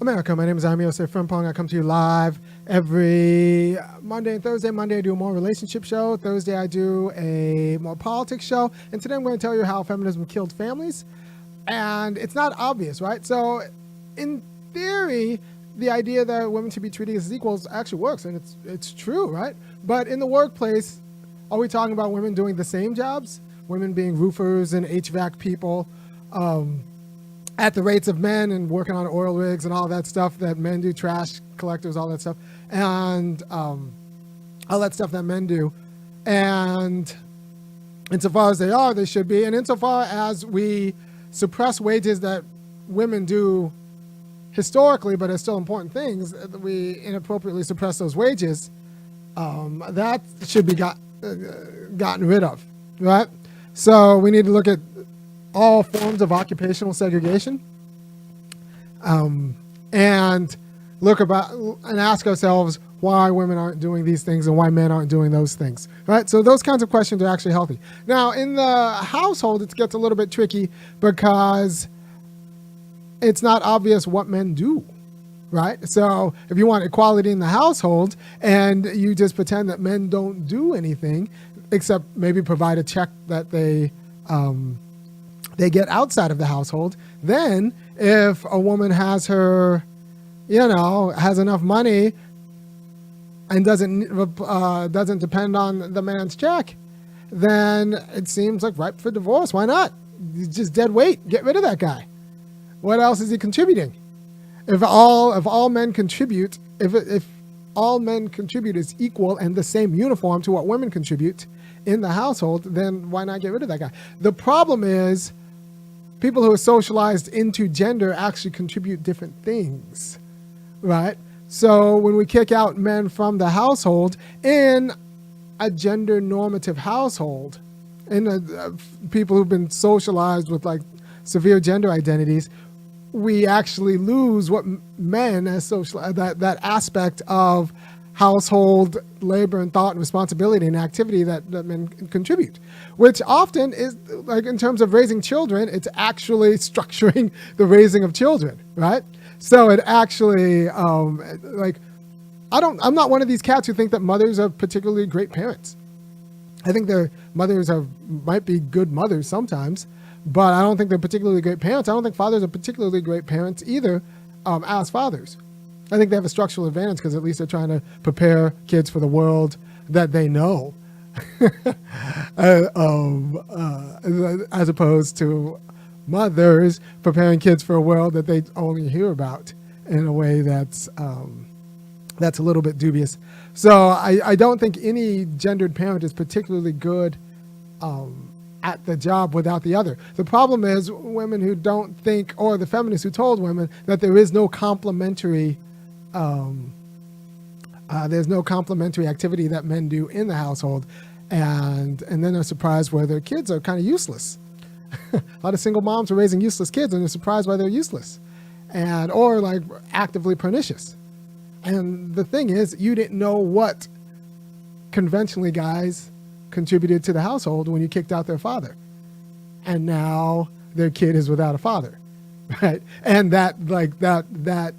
America. My name is Osei-Frimpong. I come to you live every Monday and Thursday. Monday I do a more relationship show. Thursday I do a more politics show. And today I'm going to tell you how feminism killed families. And it's not obvious, right? So in theory, the idea that women should be treated as equals actually works, and it's true, right? But in the workplace, are we talking about women doing the same jobs? Women being roofers and HVAC people, at the rates of men, and working on oil rigs and all that stuff that men do, trash collectors, all that stuff, and all that stuff that men do. And insofar as they are, they should be. And insofar as we suppress wages that women do historically, but are still important things, we inappropriately suppress those wages, that should be gotten rid of, right? So we need to look at all forms of occupational segregation, and ask ourselves why women aren't doing these things and why men aren't doing those things, right? So those kinds of questions are actually healthy. Now, in the household, it gets a little bit tricky because it's not obvious what men do, right? So if you want equality in the household and you just pretend that men don't do anything except maybe provide a check that they get outside of the household, then if a woman has her, has enough money and doesn't depend on the man's check, then it seems like ripe for divorce. Why not? He's just dead weight. Get rid of that guy. What else is he contributing? If all men contribute, if all men contribute is equal and the same uniform to what women contribute in the household, then why not get rid of that guy? The problem is people who are socialized into gender actually contribute different things, right? So when we kick out men from the household in a gender normative household, in people who've been socialized with like severe gender identities, we actually lose what men as social, that aspect of household labor and thought and responsibility and activity that men contribute, which often is, like, in terms of raising children, it's actually structuring the raising of children, right? So it actually, I'm not one of these cats who think that mothers are particularly great parents. I think their mothers might be good mothers sometimes, but I don't think they're particularly great parents. I don't think fathers are particularly great parents either, as fathers. I think they have a structural advantage because at least they're trying to prepare kids for the world that they know, as opposed to mothers preparing kids for a world that they only hear about in a way that's a little bit dubious. So I don't think any gendered parent is particularly good at the job without the other. The problem is women who don't think, or the feminists who told women that there is no complementary there's no complementary activity that men do in the household, and then they're surprised why their kids are kind of useless. A lot of single moms are raising useless kids, and they're surprised why they're useless, or like actively pernicious. And the thing is, you didn't know what conventionally guys contributed to the household when you kicked out their father, and now their kid is without a father, right? And that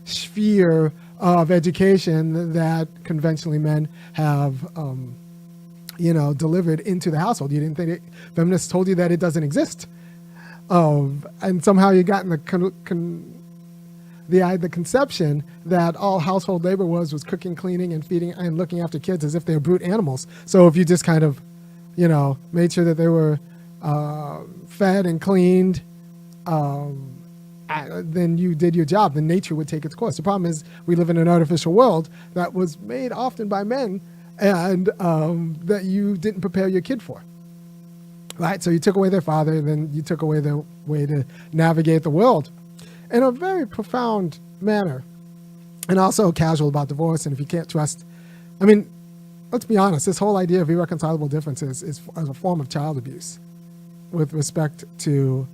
sphere of education that conventionally men have, delivered into the household. You didn't think it, feminists told you that it doesn't exist. And somehow you got in the conception that all household labor was cooking, cleaning, and feeding and looking after kids as if they were brute animals. So if you just kind of, made sure that they were fed and cleaned, then you did your job, then nature would take its course. The problem is we live in an artificial world that was made often by men and that you didn't prepare your kid for, right? So you took away their father, then you took away their way to navigate the world in a very profound manner, and also casual about divorce. And if you can't trust, let's be honest, this whole idea of irreconcilable differences is as a form of child abuse with respect to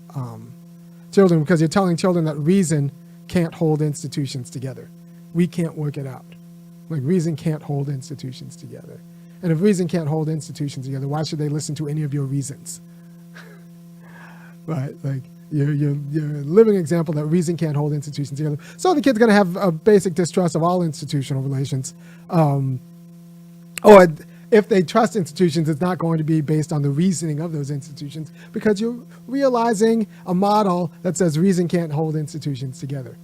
children, because you're telling children that reason can't hold institutions together. We can't work it out. Like, reason can't hold institutions together. And if reason can't hold institutions together, why should they listen to any of your reasons? Right? Like, you're a living example that reason can't hold institutions together. So the kid's going to have a basic distrust of all institutional relations. Or if they trust institutions, it's not going to be based on the reasoning of those institutions, because you're realizing a model that says reason can't hold institutions together.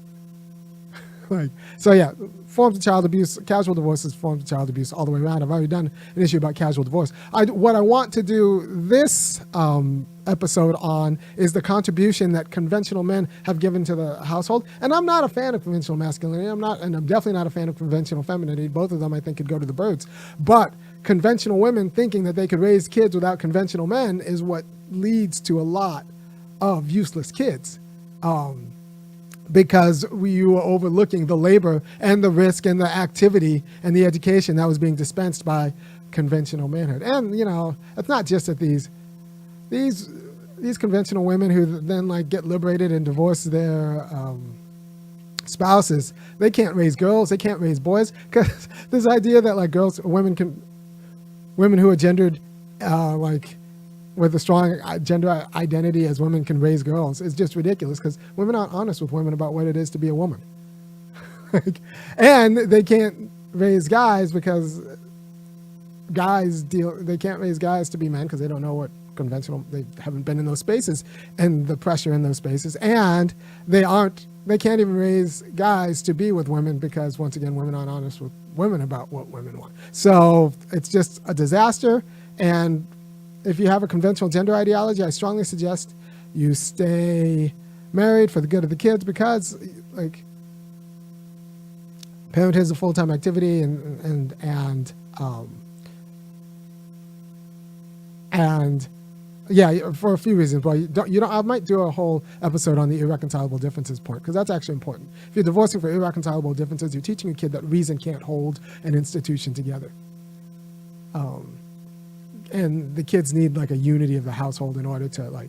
So yeah, forms of child abuse, casual divorce is forms of child abuse all the way around. I've already done an issue about casual divorce. What I want to do this episode on is the contribution that conventional men have given to the household. And I'm not a fan of conventional masculinity. And I'm definitely not a fan of conventional femininity. Both of them I think could go to the birds. But conventional women thinking that they could raise kids without conventional men is what leads to a lot of useless kids. Because you were overlooking the labor and the risk and the activity and the education that was being dispensed by conventional manhood. And, it's not just that these conventional women who then get liberated and divorce their spouses, they can't raise girls, they can't raise boys, because this idea that women who are gendered with a strong gender identity as women can raise girls is just ridiculous, because women aren't honest with women about what it is to be a woman. And they can't raise guys because they can't raise guys to be men because they don't know what they haven't been in those spaces and the pressure in those spaces. And they can't even raise guys to be with women because, once again, women aren't honest with women about what women want. So it's just a disaster. And if you have a conventional gender ideology, I strongly suggest you stay married for the good of the kids, because parenthood is a full-time activity, and yeah, for a few reasons. But I might do a whole episode on the irreconcilable differences point, because that's actually important. If you're divorcing for irreconcilable differences, you're teaching a kid that reason can't hold an institution together. And the kids need a unity of the household in order to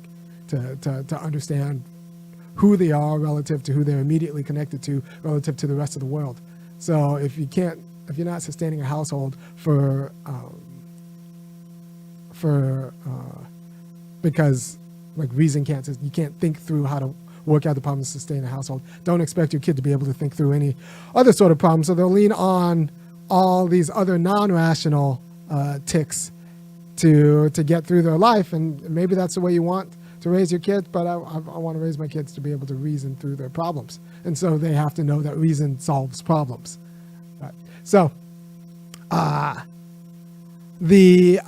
understand who they are relative to who they're immediately connected to relative to the rest of the world. So if you're not sustaining a household because reason you can't think through how to work out the problems to sustain a household, don't expect your kid to be able to think through any other sort of problem. So they'll lean on all these other non-rational tics to get through their life. And maybe that's the way you want to raise your kids, but I want to raise my kids to be able to reason through their problems. And so they have to know that reason solves problems. Right. So the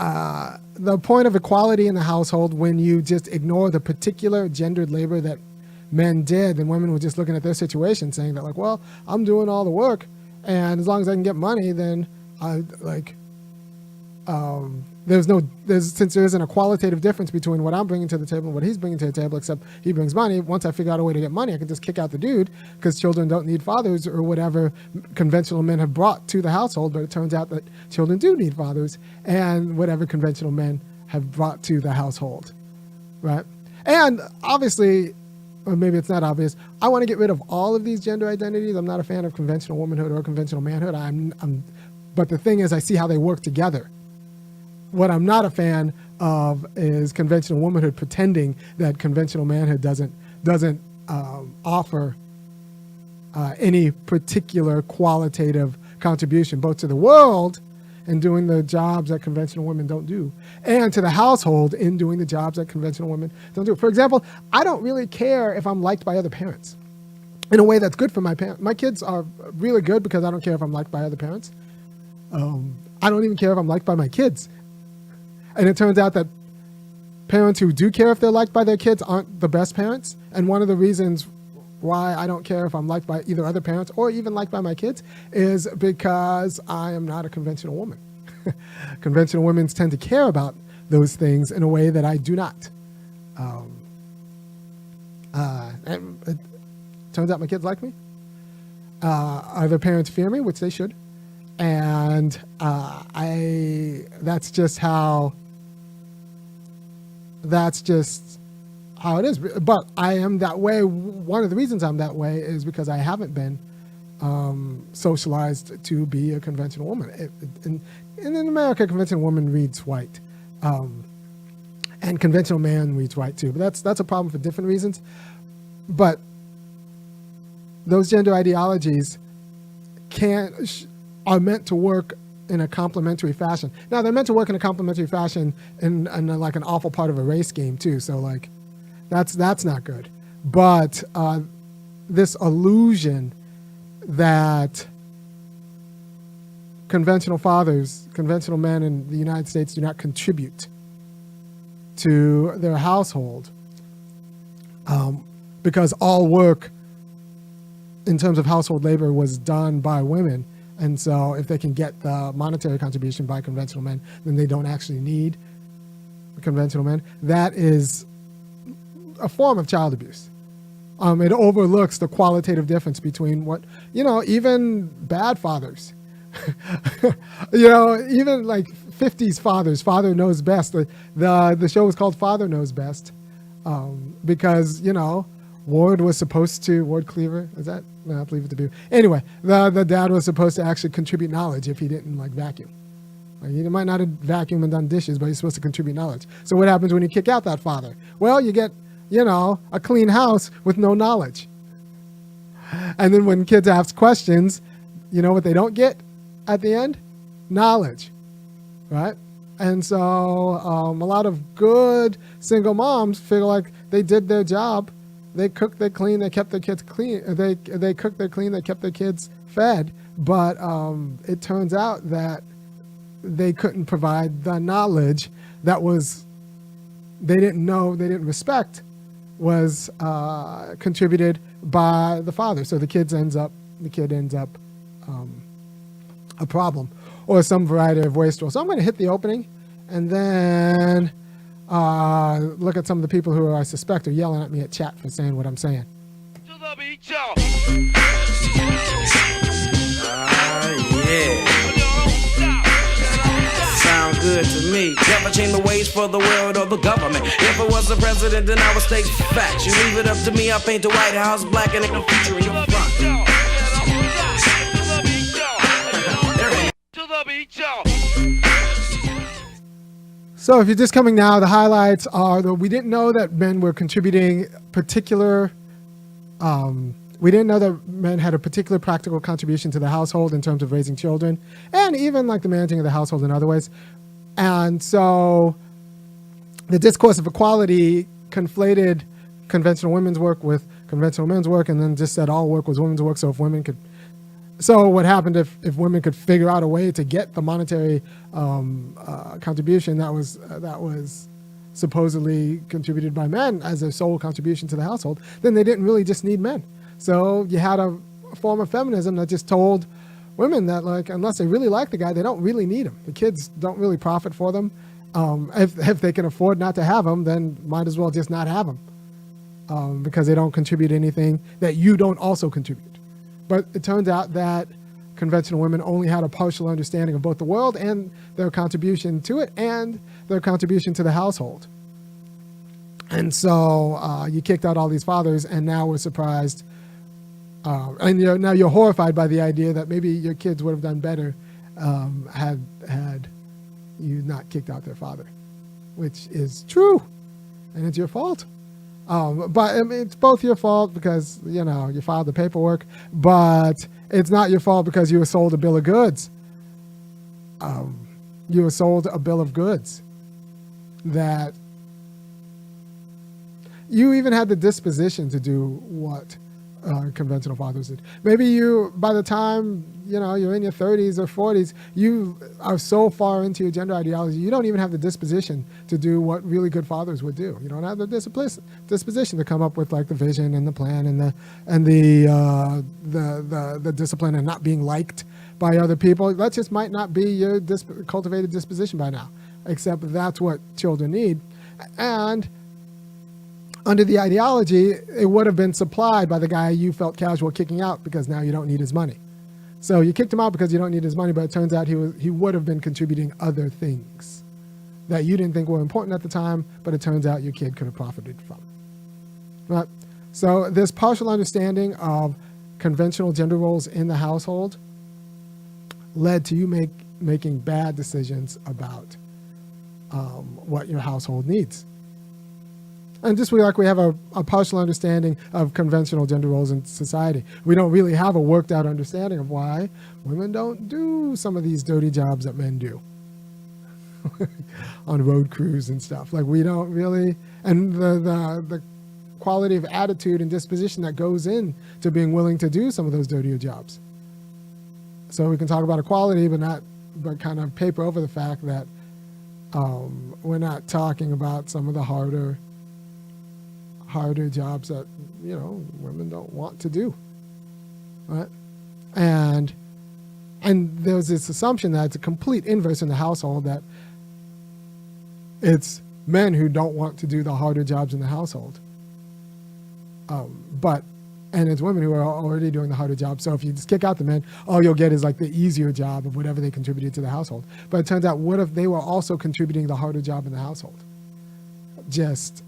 point of equality in the household, when you just ignore the particular gendered labor that men did, and women were just looking at their situation saying that well, I'm doing all the work, and as long as I can get money, then since there isn't a qualitative difference between what I'm bringing to the table and what he's bringing to the table, except he brings money. Once I figure out a way to get money, I can just kick out the dude, because children don't need fathers, or whatever conventional men have brought to the household. But it turns out that children do need fathers, and whatever conventional men have brought to the household, right? And obviously, or maybe it's not obvious, I want to get rid of all of these gender identities. I'm not a fan of conventional womanhood or conventional manhood. But the thing is, I see how they work together. What I'm not a fan of is conventional womanhood pretending that conventional manhood doesn't offer any particular qualitative contribution, both to the world in doing the jobs that conventional women don't do, and to the household in doing the jobs that conventional women don't do. For example, I don't really care if I'm liked by other parents in a way that's good for my parents. My kids are really good because I don't care if I'm liked by other parents. I don't even care if I'm liked by my kids. And it turns out that parents who do care if they're liked by their kids aren't the best parents. And one of the reasons why I don't care if I'm liked by either other parents or even liked by my kids is because I am not a conventional woman. Conventional women tend to care about those things in a way that I do not. And it turns out my kids like me. Other parents fear me, which they should. And that's just how it is. But I am that way. One of the reasons I'm that way is because I haven't been socialized to be a conventional woman. And in America, a conventional woman reads white. And conventional man reads right too. But that's a problem for different reasons. But those gender ideologies are meant to work in a complementary fashion. Now, they're meant to work in a complementary fashion in like an awful part of a race game too. So like, that's not good. But this illusion that conventional fathers, conventional men in the United States do not contribute to their household because all work in terms of household labor was done by women. And so if they can get the monetary contribution by conventional men, then they don't actually need conventional men. That is a form of child abuse. It overlooks the qualitative difference between what, even bad fathers, even like 50s fathers, Father Knows Best. The show was called Father Knows Best because, Ward Cleaver, is that? No, I'll leave it to be. Anyway, the dad was supposed to actually contribute knowledge if he didn't like vacuum. Like, he might not have vacuumed and done dishes, but he's supposed to contribute knowledge. So what happens when you kick out that father? Well, you get, a clean house with no knowledge. And then when kids ask questions, you know what they don't get at the end? Knowledge, right? And so a lot of good single moms feel like they did their job. They cooked, they cleaned, they kept their kids clean. They cooked, they cleaned, they kept their kids fed. But it turns out that they couldn't provide the knowledge that they didn't respect, was contributed by the father. So the kid ends up a problem or some variety of wastrel. So I'm going to hit the opening and then look at some of the people who I suspect are yelling at me at chat for saying what I'm saying. To the beat, y'all. Yeah. Sound good to me. Never change the ways for the world or the government. If I was the president, then I would state facts. You leave it up to me, I paint the White House black and it can feature in your front. To the beat, y'all. So if you're just coming now, the highlights are that we didn't know that men were contributing we didn't know that men had a particular practical contribution to the household in terms of raising children and even like the managing of the household in other ways. And so the discourse of equality conflated conventional women's work with conventional men's work and then just said all work was women's work. So what happened if women could figure out a way to get the monetary contribution that was supposedly contributed by men as a sole contribution to the household, then they didn't really just need men. So you had a form of feminism that just told women that, like, unless they really like the guy, they don't really need him. The kids don't really profit for them. If they can afford not to have them, then might as well just not have them because they don't contribute anything that you don't also contribute. But it turns out that conventional women only had a partial understanding of both the world and their contribution to it and their contribution to the household. And so you kicked out all these fathers, and now we're surprised. And now you're horrified by the idea that maybe your kids would have done better had you not kicked out their father, which is true, and it's your fault. But I mean, it's both your fault because, you filed the paperwork, but it's not your fault because you were sold a bill of goods. You were sold a bill of goods that you even had the disposition to do what conventional fathers did. Maybe by the time, you're in your 30s or 40s, you are so far into your gender ideology, you don't even have the disposition to do what really good fathers would do. You don't have the disposition to come up with like the vision and the plan and the discipline and not being liked by other people. That just might not be your cultivated disposition by now, except that's what children need. And under the ideology, it would have been supplied by the guy you felt casual kicking out because now you don't need his money. So you kicked him out because you don't need his money, but it turns out he would have been contributing other things that you didn't think were important at the time, but it turns out your kid could have profited from. Right? So this partial understanding of conventional gender roles in the household led to you making bad decisions about what your household needs. And just like we have a partial understanding of conventional gender roles in society, we don't really have a worked out understanding of why women don't do some of these dirty jobs that men do on road crews and stuff. Like we don't really, and the quality of attitude and disposition that goes in to being willing to do some of those dirtier jobs. So we can talk about equality, but kind of paper over the fact that we're not talking about some of the harder jobs that, you know, women don't want to do, right? And there's this assumption that it's a complete inverse in the household, that it's men who don't want to do the harder jobs in the household. And it's women who are already doing the harder job. So if you just kick out the men, all you'll get is like the easier job of whatever they contributed to the household. But it turns out, what if they were also contributing the harder job in the household? Just,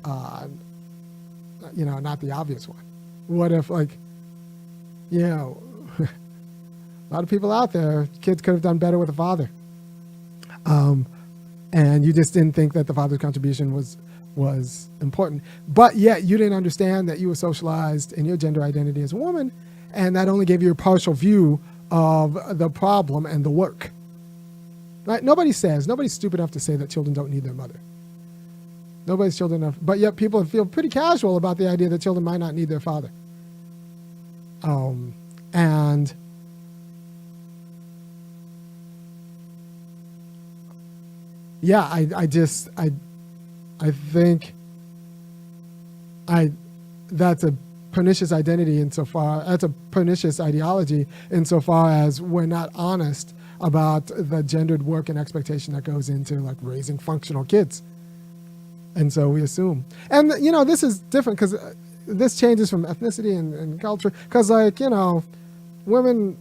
you know, not the obvious one. What if, like, you know, a lot of people out there, kids could have done better with a father. And you just didn't think that the father's contribution was important, but yet you didn't understand that you were socialized in your gender identity as a woman, and that only gave you a partial view of the problem and the work. Right? Nobody's stupid enough to say that children don't need their mother. Nobody's children enough, but yet people feel pretty casual about the idea that children might not need their father. And yeah, I think that's a pernicious identity that's a pernicious ideology insofar as we're not honest about the gendered work and expectation that goes into like raising functional kids. And so we assume. And, you know, this is different because this changes from ethnicity and culture. Because, like, you know, women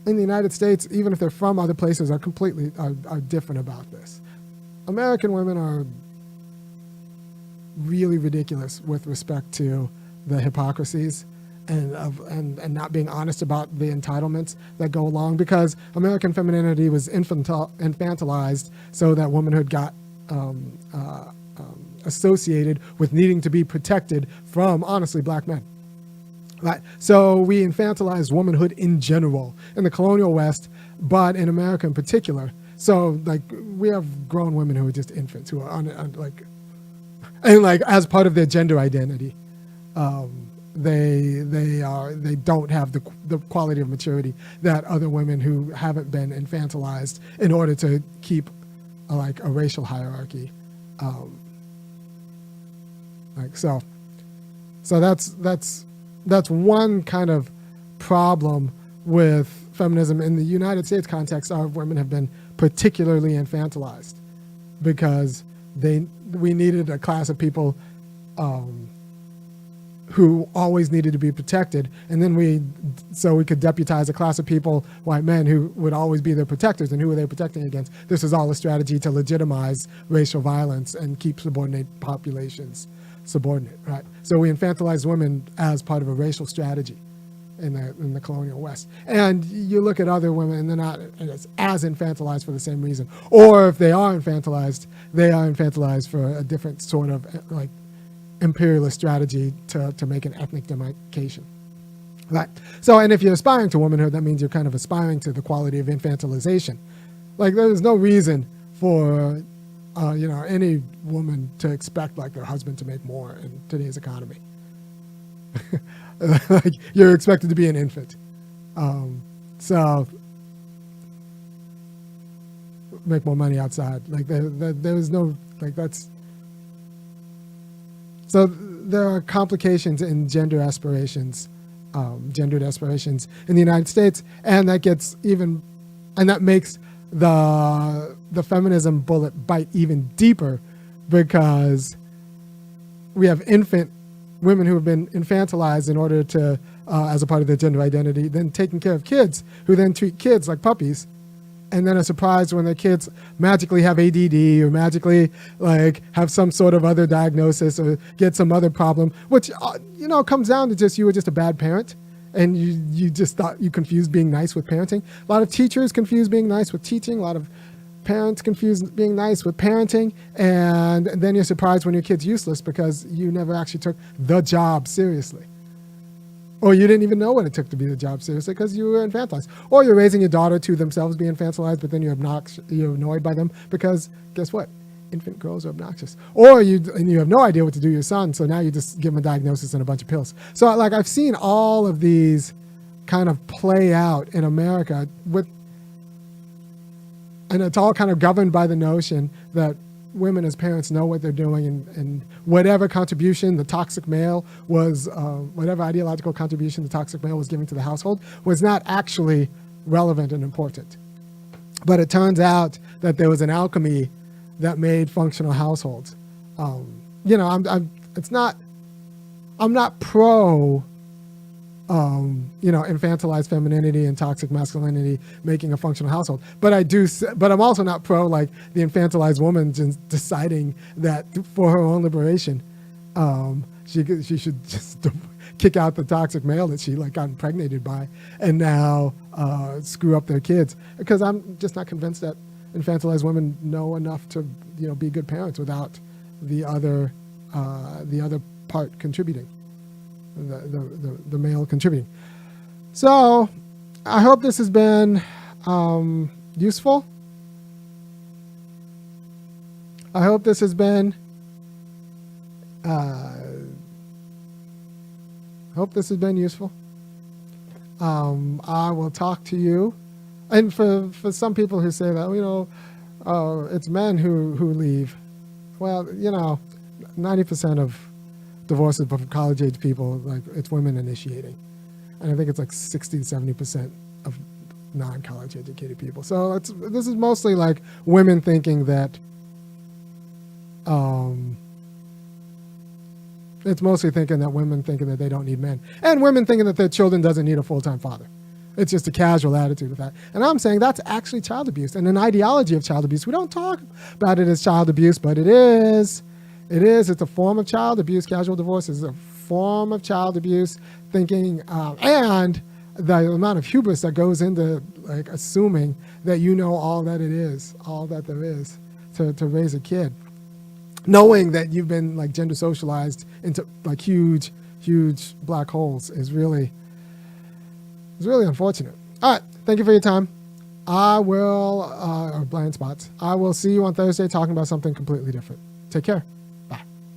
in the United States, even if they're from other places, are different about this. American women are really ridiculous with respect to the hypocrisies and not being honest about the entitlements that go along, because American femininity was infantilized so that womanhood got associated with needing to be protected from, honestly, black men. Right? So we infantilized womanhood in general in the colonial West, but in America in particular. So, like, we have grown women who are just infants, who are as part of their gender identity, they don't have the quality of maturity that other women who haven't been infantilized in order to keep a racial hierarchy. So that's one kind of problem with feminism in the United States context. Our women have been particularly infantilized because we needed a class of people who always needed to be protected, and then so we could deputize a class of people, white men, who would always be their protectors. And who were they protecting against? This is all a strategy to legitimize racial violence and keep subordinate populations subordinate, right? So we infantilized women as part of a racial strategy in the colonial West. And you look at other women, and they're not as infantilized for the same reason. Or if they are infantilized for a different sort of imperialist strategy to make an ethnic demarcation. Right. So, and if you're aspiring to womanhood, that means you're kind of aspiring to the quality of infantilization. There's no reason for any woman to expect their husband to make more in today's economy. You're expected to be an infant. So make more money outside. There's no, that's, so there are complications in gendered aspirations in the United States, and that makes the feminism bullet bite even deeper, because we have infant women who have been infantilized in order to, as a part of their gender identity, then taking care of kids who then treat kids like puppies, and then are surprised when their kids magically have ADD or magically have some sort of other diagnosis or get some other problem, which comes down to just you were just a bad parent, and you just thought you confused being nice with parenting. A lot of teachers confuse being nice with teaching. A lot of parents confuse being nice with parenting, and then you're surprised when your kid's useless because you never actually took the job seriously. Or you didn't even know what it took to be the job seriously because you were infantilized. Or you're raising your daughter to themselves be infantilized, but then you're annoyed by them because guess what? Infant girls are obnoxious. Or you have no idea what to do to your son, so now you just give him a diagnosis and a bunch of pills. So like I've seen all of these kind of play out in America and it's all kind of governed by the notion that women as parents know what they're doing, and whatever contribution the toxic male was, whatever ideological contribution the toxic male was giving to the household was not actually relevant and important. But it turns out that there was an alchemy that made functional households. I'm not pro infantilized femininity and toxic masculinity making a functional household. But I'm also not pro like the infantilized woman just deciding that for her own liberation, she should just kick out the toxic male that she like got impregnated by and now screw up their kids. Because I'm just not convinced that infantilized women know enough to be good parents without the other part contributing. The male contributing. So I hope this has been useful. I hope this has been useful. I will talk to you. And for some people who say that, it's men who leave. Well, 90% of divorces from college-age people, like it's women initiating. And I think it's like 60 to 70% of non-college educated people. So this is mostly like women thinking that, it's mostly thinking that women thinking that they don't need men. And women thinking that their children doesn't need a full-time father. It's just a casual attitude of that. And I'm saying that's actually child abuse and an ideology of child abuse. We don't talk about it as child abuse, but it is. It's a form of child abuse. Casual divorce is a form of child abuse, thinking, and the amount of hubris that goes into like assuming that all that it is, all that there is to raise a kid, knowing that you've been like gender socialized into like huge black holes is really unfortunate. All right, thank you for your time. I will, or blind spots. I will see you on Thursday talking about something completely different. Take care.